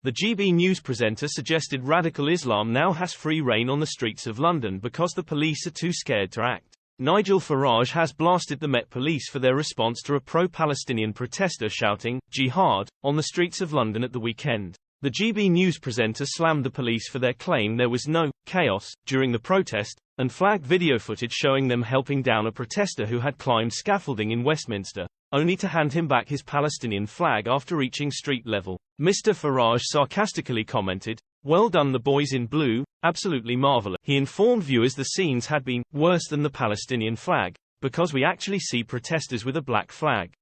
The GB News presenter suggested radical Islam now has free reign on the streets of London because the police are too scared to act. Nigel Farage has blasted the Met Police for their response to a pro-Palestinian protester shouting, "Jihad," on the streets of London at the weekend. The GB News presenter slammed the police for their claim there was no chaos during the protest, and flagged video footage showing them helping down a protester who had climbed scaffolding in Westminster, only to hand him back his Palestinian flag after reaching street level. Mr. Farage sarcastically commented, "Well done the boys in blue, absolutely marvelous." He informed viewers the scenes had been worse than the Palestinian flag, because we actually see protesters with a black flag.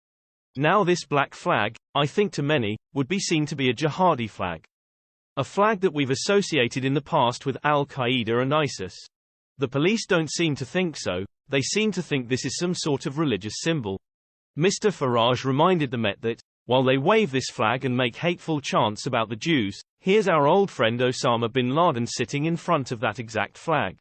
Now this black flag, I think to many, would be seen to be a jihadi flag. A flag that we've associated in the past with Al-Qaeda and ISIS. The police don't seem to think so, they seem to think this is some sort of religious symbol. Mr. Farage reminded the Met that, while they wave this flag and make hateful chants about the Jews, here's our old friend Osama bin Laden sitting in front of that exact flag.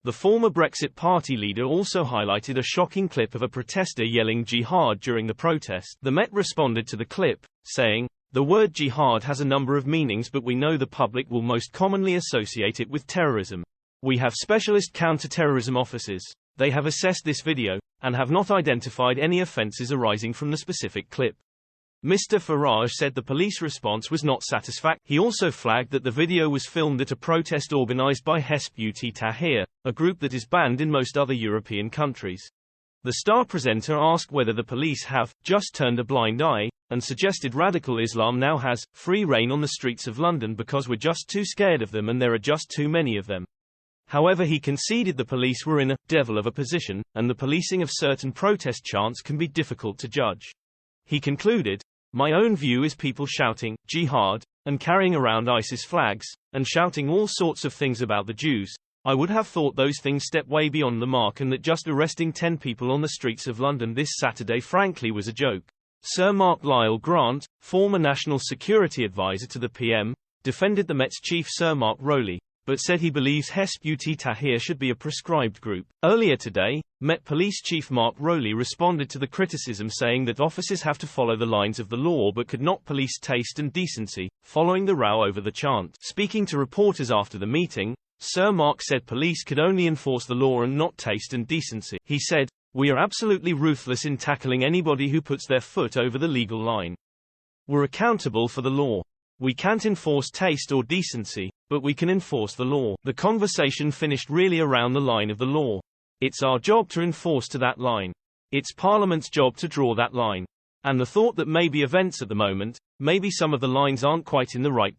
The former Brexit Party leader also highlighted a shocking clip of a protester yelling jihad during the protest. The Met responded to the clip, saying, "The word jihad has a number of meanings, but we know the public will most commonly associate it with terrorism. We have specialist counter-terrorism officers. They have assessed this video, and have not identified any offences arising from the specific clip." Mr. Farage said the police response was not satisfactory. He also flagged that the video was filmed at a protest organised by Hezb-ut Tahrir, a group that is banned in most other European countries. The star presenter asked whether the police have just turned a blind eye, and suggested radical Islam now has free reign on the streets of London because we're just too scared of them and there are just too many of them. However, he conceded the police were in a devil of a position, and the policing of certain protest chants can be difficult to judge. He concluded, "My own view is people shouting, jihad, and carrying around ISIS flags, and shouting all sorts of things about the Jews. I would have thought those things step way beyond the mark and that just arresting 10 people on the streets of London this Saturday frankly was a joke." Sir Mark Lyle Grant, former National Security Advisor to the PM, defended the Met's chief Sir Mark Rowley, but said he believes Hezb-ut Tahrir should be a prescribed group. Earlier today, Met Police Chief Mark Rowley responded to the criticism saying that officers have to follow the lines of the law but could not police taste and decency, following the row over the chant. Speaking to reporters after the meeting, Sir Mark said police could only enforce the law and not taste and decency. He said, "We are absolutely ruthless in tackling anybody who puts their foot over the legal line. We're accountable for the law. We can't enforce taste or decency, but we can enforce the law." The conversation finished really around the line of the law. It's our job to enforce to that line. It's Parliament's job to draw that line. And the thought that maybe events at the moment, maybe some of the lines aren't quite in the right